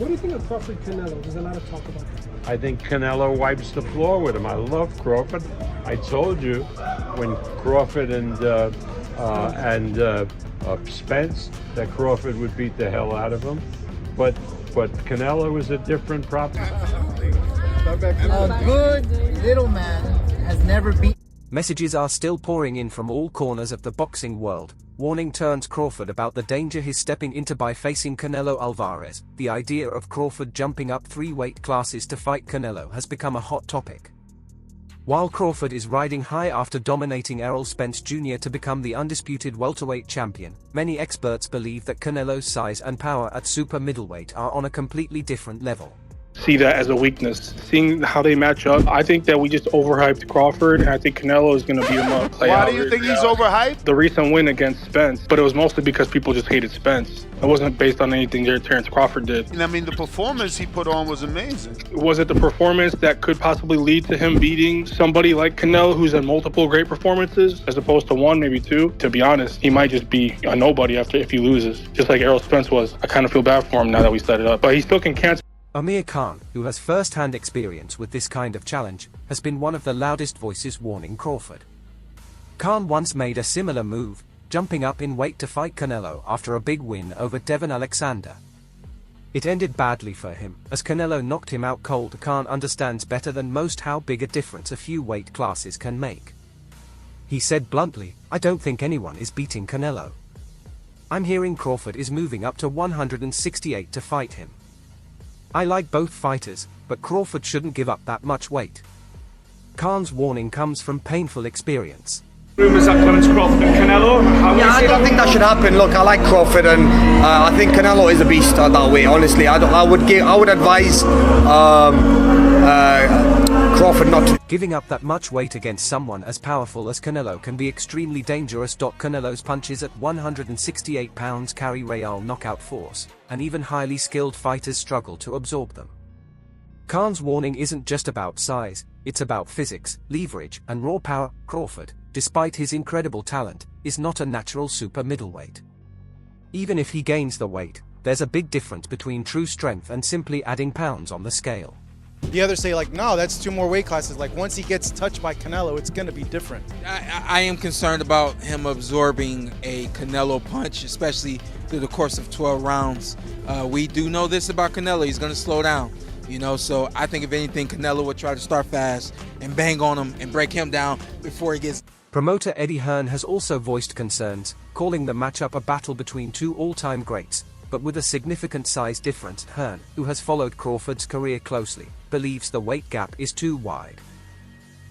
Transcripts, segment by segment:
What do you think of Crawford Canelo? There's a lot of talk about that. I think Canelo wipes the floor with him. I love Crawford. I told you when Crawford and Spence that Crawford would beat the hell out of him, but Canelo is a different proposition. A good little man has never beat. Messages are still pouring in from all corners of the boxing world, warning Terence Crawford about the danger he's stepping into by facing Canelo Alvarez. The idea of Crawford jumping up 3 weight classes to fight Canelo has become a hot topic. While Crawford is riding high after dominating Errol Spence Jr. to become the undisputed welterweight champion, many experts believe that Canelo's size and power at super middleweight are on a completely different level. See that as a weakness. Seeing how they match up, I think that we just overhyped Crawford, and I think Canelo is going to beat him up. Why do you think he's overhyped? The recent win against Spence, but it was mostly because people just hated Spence. It wasn't based on anything that Terence Crawford did. And I mean, the performance he put on was amazing. Was it the performance that could possibly lead to him beating somebody like Canelo, who's had multiple great performances, as opposed to one, maybe two? To be honest, he might just be a nobody if he loses, just like Errol Spence was. I kind of feel bad for him now that we set it up, but he still can cancel. Amir Khan, who has first-hand experience with this kind of challenge, has been one of the loudest voices warning Crawford. Khan once made a similar move, jumping up in weight to fight Canelo after a big win over Devon Alexander. It ended badly for him, as Canelo knocked him out cold. Khan understands better than most how big a difference a few weight classes can make. He said bluntly, "I don't think anyone is beating Canelo. I'm hearing Crawford is moving up to 168 to fight him. I like both fighters, but Crawford shouldn't give up that much weight." Khan's warning comes from painful experience. Rumours that Terence Crawford and Canelo. I don't think that should happen. Look, I like Crawford, and I think Canelo is a beast that way. Honestly, I would advise Crawford not to. Giving up that much weight against someone as powerful as Canelo can be extremely dangerous. Canelo's punches at 168 pounds carry real knockout force, and even highly skilled fighters struggle to absorb them. Khan's warning isn't just about size, it's about physics, leverage, and raw power. Crawford, despite his incredible talent, is not a natural super middleweight. Even if he gains the weight, there's a big difference between true strength and simply adding pounds on the scale. The others say, like, no, that's 2 more weight classes. Like, once he gets touched by Canelo, it's going to be different. I am concerned about him absorbing a Canelo punch, especially through the course of 12 rounds. We do know this about Canelo. He's going to slow down, so I think if anything, Canelo would try to start fast and bang on him and break him down before he gets... Promoter Eddie Hearn has also voiced concerns, calling the matchup a battle between 2 all-time greats, but with a significant size difference. Hearn, who has followed Crawford's career closely, believes the weight gap is too wide.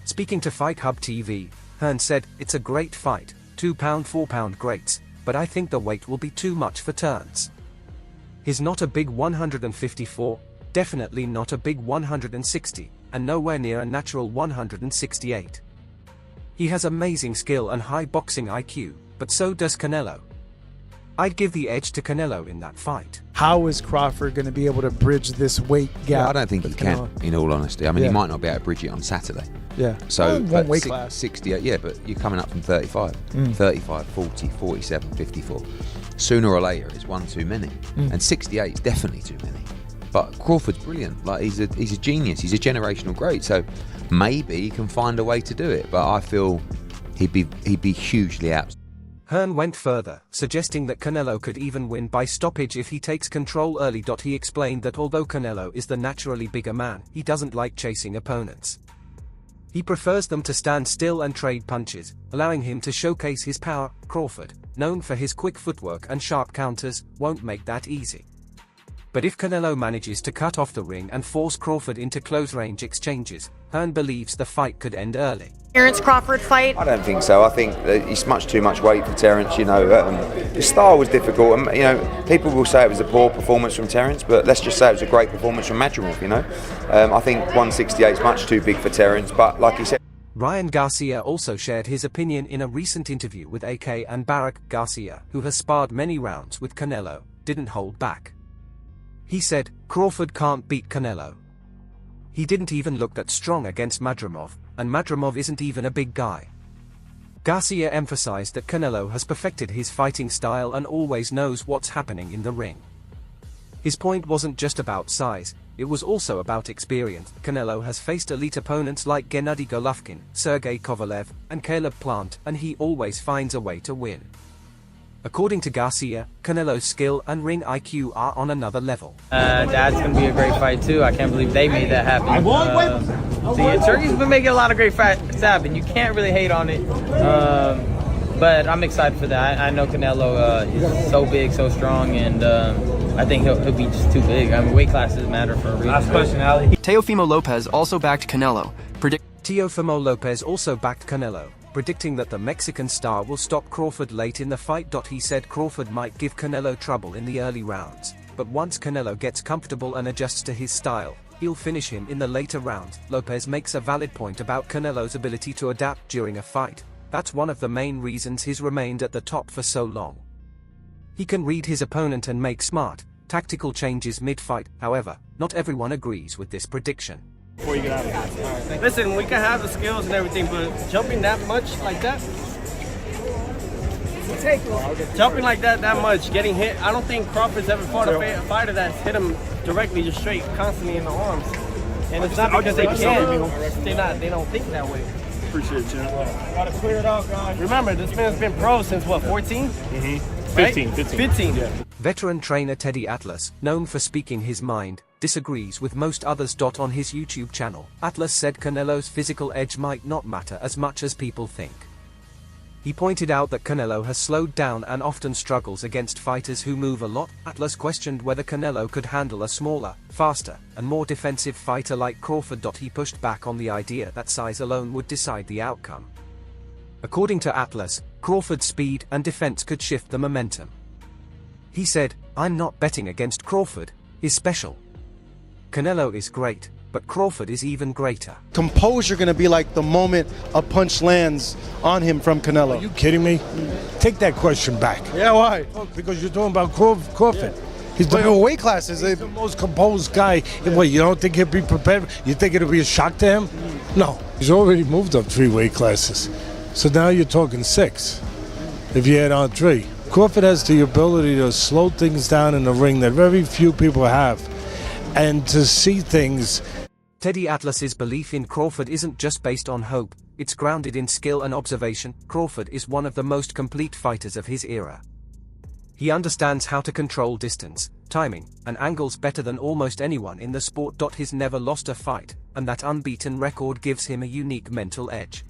Speaking to Fight Hub TV, Hearn said, "It's a great fight, 2-pound 4-pound greats, but I think the weight will be too much for Terence. He's not a big 154, definitely not a big 160, and nowhere near a natural 168. He has amazing skill and high boxing IQ, but so does Canelo. I'd give the edge to Canelo in that fight." How is Crawford going to be able to bridge this weight gap? Yeah, I don't think he can, in all honesty. I mean, he might not be able to bridge it on Saturday. Yeah. So, one weight class. 68, yeah, but you're coming up from 35. 35, 40, 47, 54. Sooner or later, it's one too many. And 68 is definitely too many. But Crawford's brilliant. Like, he's a genius. He's a generational great. So maybe he can find a way to do it. But I feel he'd be hugely out. Hearn went further, suggesting that Canelo could even win by stoppage if he takes control early. He explained that although Canelo is the naturally bigger man, he doesn't like chasing opponents. He prefers them to stand still and trade punches, allowing him to showcase his power. Crawford, known for his quick footwork and sharp counters, won't make that easy. But if Canelo manages to cut off the ring and force Crawford into close-range exchanges, Hearn believes the fight could end early. Terence Crawford fight? I don't think so. I think that it's much too much weight for Terence. His style was difficult, and people will say it was a poor performance from Terence, but let's just say it was a great performance from Madrimov. I think 168 is much too big for Terence, but like he said. Ryan Garcia also shared his opinion in a recent interview with AK, and Barack Garcia, who has sparred many rounds with Canelo, didn't hold back. He said, "Crawford can't beat Canelo. He didn't even look that strong against Madrimov, and Madrimov isn't even a big guy." Garcia emphasized that Canelo has perfected his fighting style and always knows what's happening in the ring. His point wasn't just about size, it was also about experience. Canelo has faced elite opponents like Gennady Golovkin, Sergey Kovalev, and Caleb Plant, and he always finds a way to win. According to Garcia, Canelo's skill and ring IQ are on another level. That's going to be a great fight too. I can't believe they made that happen. So yeah, Turkey's been making a lot of great fights happen. You can't really hate on it. But I'm excited for that. I know Canelo is so big, so strong, and I think he'll be just too big. I mean, weight classes matter for a reason. Last personality. Teofimo Lopez also backed Canelo. Teofimo Lopez also backed Canelo, predicting that the Mexican star will stop Crawford late in the fight. He said Crawford might give Canelo trouble in the early rounds, but once Canelo gets comfortable and adjusts to his style, he'll finish him in the later rounds. Lopez makes a valid point about Canelo's ability to adapt during a fight. That's one of the main reasons he's remained at the top for so long. He can read his opponent and make smart, tactical changes mid-fight. However, not everyone agrees with this prediction. Before you get out of here. Listen, we can have the skills and everything, but jumping that much like that, jumping like that much, getting hit, I don't think Crawford's ever fought a fighter that's hit him directly, just straight, constantly in the arms. And it's not because they can't, they don't think that way. Appreciate you. Gotta clear it out, guys. Remember, this man's been pro since what, 14? Mm-hmm. Right? 15. Yeah. Veteran trainer Teddy Atlas, known for speaking his mind, disagrees with most others. On his YouTube channel, Atlas said Canelo's physical edge might not matter as much as people think. He pointed out that Canelo has slowed down and often struggles against fighters who move a lot. Atlas questioned whether Canelo could handle a smaller, faster, and more defensive fighter like Crawford. He pushed back on the idea that size alone would decide the outcome. According to Atlas, Crawford's speed and defense could shift the momentum. He said, "I'm not betting against Crawford, he's special. Canelo is great, but Crawford is even greater." Composure going to be like the moment a punch lands on him from Canelo. Are you kidding me? Take that question back. Yeah, why? Because you're talking about Crawford. Yeah. He's the weight classes. He's the most composed guy. Yeah. What, you don't think he'll be prepared? You think it'll be a shock to him? No. He's already moved up 3 weight classes. So now you're talking 6, if you add on 3. Crawford has the ability to slow things down in the ring that very few people have, and to see things. Teddy Atlas's belief in Crawford isn't just based on hope, it's grounded in skill and observation. Crawford is one of the most complete fighters of his era. He understands how to control distance, timing, and angles better than almost anyone in the sport. He's never lost a fight, and that unbeaten record gives him a unique mental edge.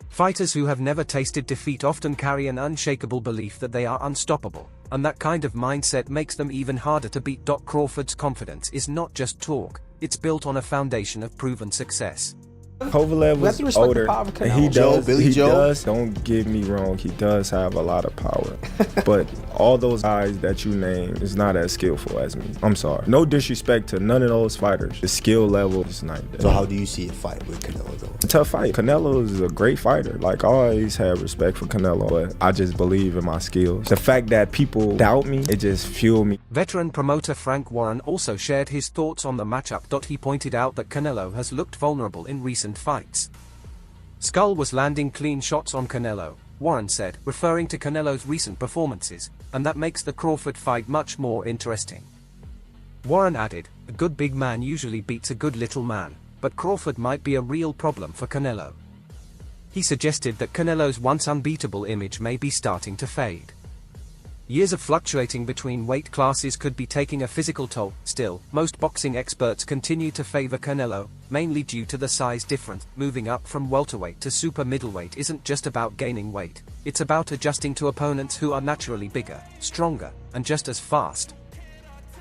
Fighters who have never tasted defeat often carry an unshakable belief that they are unstoppable, and that kind of mindset makes them even harder to beat. Crawford's confidence is not just talk, it's built on a foundation of proven success. Kovalev was older, and he does, don't get me wrong, he does have a lot of power. But all those guys that you name is not as skillful as me. I'm sorry. No disrespect to none of those fighters. The skill level is not there. So how do you see a fight with Canelo, though? A tough fight. Canelo is a great fighter. Like, I always have respect for Canelo, but I just believe in my skills. The fact that people doubt me, it just fuels me. Veteran promoter Frank Warren also shared his thoughts on the matchup. He pointed out that Canelo has looked vulnerable in recent fights. Skull was landing clean shots on Canelo, Warren said, referring to Canelo's recent performances, and that makes the Crawford fight much more interesting. Warren added, "A good big man usually beats a good little man, but Crawford might be a real problem for Canelo." He suggested that Canelo's once unbeatable image may be starting to fade. Years of fluctuating between weight classes could be taking a physical toll. Still, most boxing experts continue to favor Canelo, mainly due to the size difference. Moving up from welterweight to super middleweight isn't just about gaining weight, it's about adjusting to opponents who are naturally bigger, stronger, and just as fast.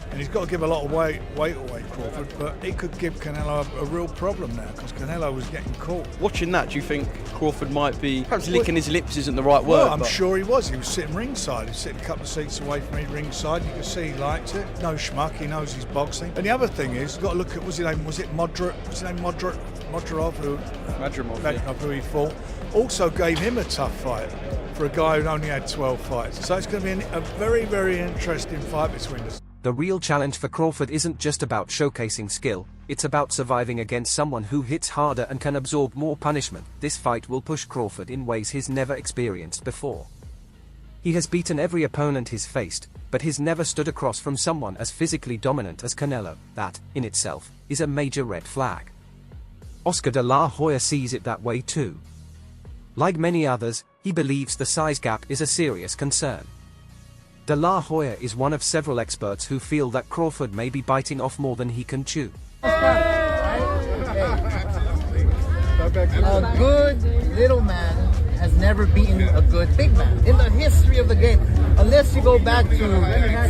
And he's got to give a lot of weight away, Crawford, but he could give Canelo a real problem now, because Canelo was getting caught. Watching that, do you think Crawford might be, perhaps licking his lips isn't the right word? Well, I'm sure he was. He was sitting ringside. He was sitting a couple of seats away from me ringside. You could see he liked it. No schmuck. He knows his boxing. And the other thing is, you've got to look at, what's his name? Was it Madrimov, who he fought, also gave him a tough fight for a guy who only had 12 fights. So it's going to be a very, very interesting fight between us. The real challenge for Crawford isn't just about showcasing skill, it's about surviving against someone who hits harder and can absorb more punishment. This fight will push Crawford in ways he's never experienced before. He has beaten every opponent he's faced, but he's never stood across from someone as physically dominant as Canelo. That, in itself, is a major red flag. Oscar de la Hoya sees it that way too. Like many others, he believes the size gap is a serious concern. De la Hoya is one of several experts who feel that Crawford may be biting off more than he can chew. A good little man has never beaten a good big man in the history of the game, unless you go back to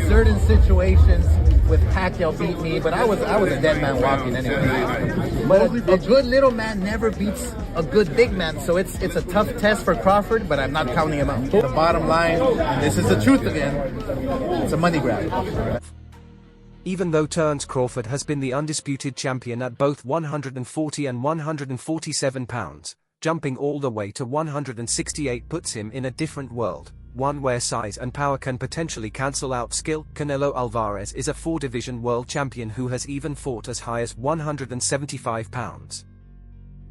certain situations with Pacquiao beat me, but I was a dead man walking anyway. But a good little man never beats a good big man, so it's a tough test for Crawford, but I'm not counting him out. The bottom line, and this is the truth again, it's a money grab. Even though Terence Crawford has been the undisputed champion at both 140 and 147 pounds, jumping all the way to 168 puts him in a different world, one where size and power can potentially cancel out skill. Canelo Alvarez is a 4-division world champion who has even fought as high as 175 pounds.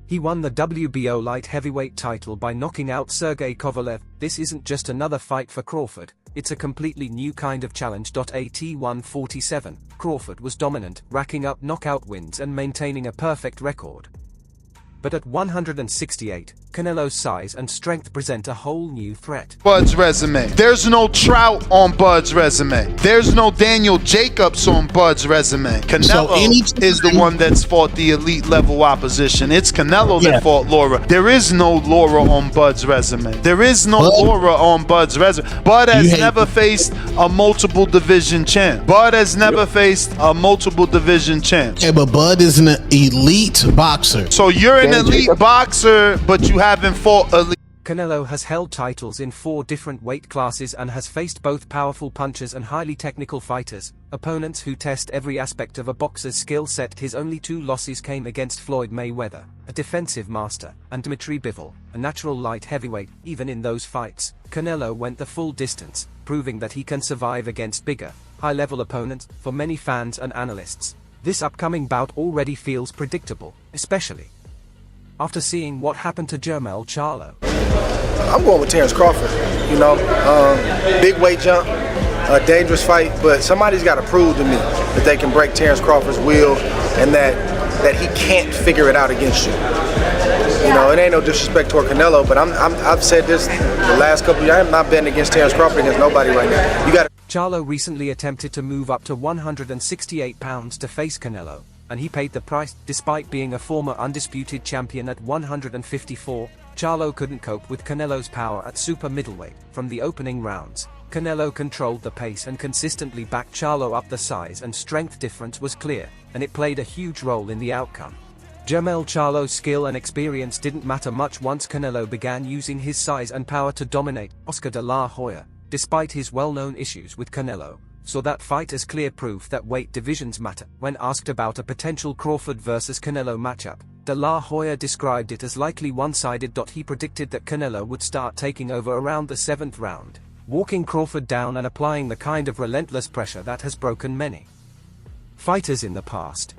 He won the WBO light heavyweight title by knocking out Sergey Kovalev. This isn't just another fight for Crawford, it's a completely new kind of challenge. At 147, Crawford was dominant, racking up knockout wins and maintaining a perfect record. But at 168, Canelo's size and strength present a whole new threat. Bud's resume. There's no Trout on Bud's resume. There's no Daniel Jacobs on Bud's resume. Canelo is the one that's fought the elite level opposition. It's Canelo that fought Laura. There is no Laura on Bud's resume. There is no Laura on Bud's resume. Bud has never faced a multiple division champ. Bud has never faced a multiple division champ. Yeah, but Bud is an elite boxer. So you're an elite boxer, but you haven't fought elite. Canelo has held titles in 4 different weight classes and has faced both powerful punchers and highly technical fighters, opponents who test every aspect of a boxer's skill set. His only 2 losses came against Floyd Mayweather, a defensive master, and Dmitry Bivol, a natural light heavyweight. Even in those fights, Canelo went the full distance, proving that he can survive against bigger, high-level opponents. For many fans and analysts, this upcoming bout already feels predictable, especially after seeing what happened to Jermell Charlo. I'm going with Terence Crawford. You know, big weight jump, a dangerous fight, but somebody's got to prove to me that they can break Terence Crawford's will and that he can't figure it out against you. You know, it ain't no disrespect toward Canelo, but I've said this the last couple of years. I'm not betting against Terence Crawford against nobody right now. You got. Charlo recently attempted to move up to 168 pounds to face Canelo, and he paid the price. Despite being a former undisputed champion at 154, Charlo couldn't cope with Canelo's power at super middleweight. From the opening rounds, Canelo controlled the pace and consistently backed Charlo up. The size and strength difference was clear, and it played a huge role in the outcome. Jermell Charlo's skill and experience didn't matter much once Canelo began using his size and power to dominate. Oscar de la Hoya, despite his well-known issues with Canelo, saw that fight as clear proof that weight divisions matter. When asked about a potential Crawford versus Canelo matchup, de la Hoya described it as likely one-sided. He predicted that Canelo would start taking over around the 7th round, walking Crawford down and applying the kind of relentless pressure that has broken many fighters in the past.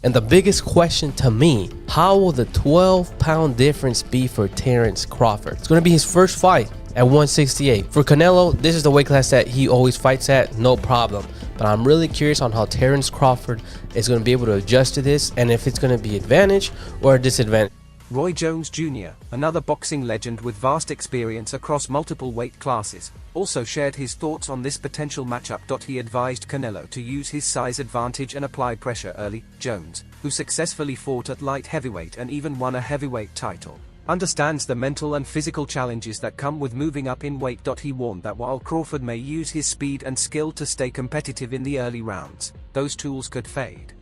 And the biggest question to me, how will the 12-pound difference be for Terence Crawford? It's going to be his first fight at 168. For Canelo, this is the weight class that he always fights at, no problem. But I'm really curious on how Terence Crawford is going to be able to adjust to this, and if it's going to be advantage or a disadvantage. Roy Jones Jr., another boxing legend with vast experience across multiple weight classes, also shared his thoughts on this potential matchup. He advised Canelo to use his size advantage and apply pressure early. Jones, who successfully fought at light heavyweight and even won a heavyweight title, understands the mental and physical challenges that come with moving up in weight. He warned that while Crawford may use his speed and skill to stay competitive in the early rounds, those tools could fade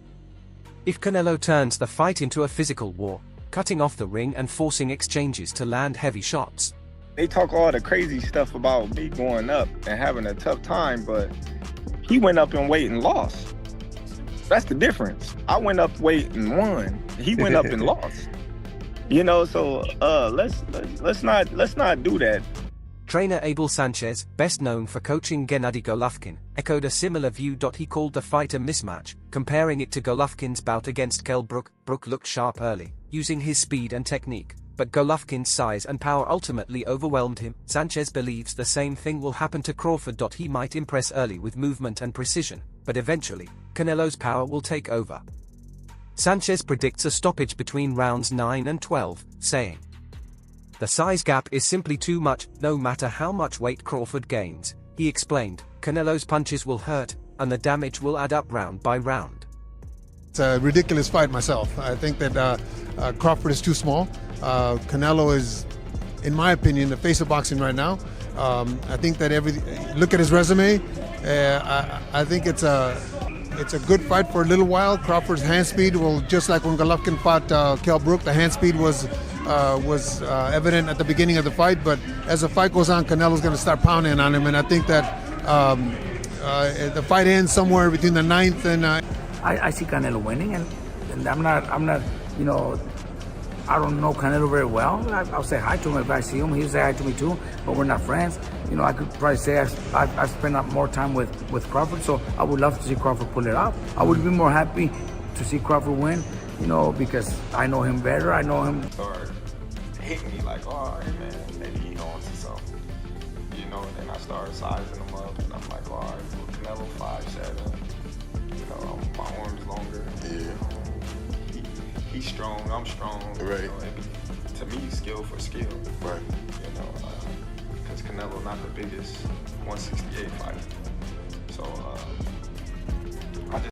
if Canelo turns the fight into a physical war, cutting off the ring and forcing exchanges to land heavy shots. They talk all the crazy stuff about me going up and having a tough time, but he went up in weight and lost. That's the difference. I went up weight and won. He went up and lost. You know, so let's not do that. Trainer Abel Sanchez, best known for coaching Gennady Golovkin, echoed a similar view. He called the fight a mismatch, comparing it to Golovkin's bout against Kell Brook. Brook looked sharp early, using his speed and technique, but Golovkin's size and power ultimately overwhelmed him. Sanchez believes the same thing will happen to Crawford. He might impress early with movement and precision, but eventually, Canelo's power will take over. Sanchez predicts a stoppage between rounds 9 and 12, saying, "The size gap is simply too much, no matter how much weight Crawford gains." He explained, "Canelo's punches will hurt, and the damage will add up round by round." It's a ridiculous fight myself. I think that Crawford is too small. Canelo is, in my opinion, the face of boxing right now. I think that look at his resume. I think it's a good fight for a little while. Crawford's hand speed will, just like when Golovkin fought Kell Brook, the hand speed was evident at the beginning of the fight. But as the fight goes on, Canelo's going to start pounding on him, and I think that the fight ends somewhere between the 9th and. I see Canelo winning, and I'm not, you know, I don't know Canelo very well. I'll say hi to him if I see him. He'll say hi to me too, but we're not friends. You know, I could probably say I've spent more time with Crawford, so I would love to see Crawford pull it off. I would be more happy to see Crawford win, you know, because I know him better. I know him. Start hitting me like, oh, hey man, maybe he on to something. You know, and then I started sizing him up, and I'm like, all right, well, Canelo 5'7". You know, my arm's longer. Yeah. He's strong, I'm strong. Right. You know, to me, skill for skill. Right. You know, because Canelo not the biggest 168 fighter. So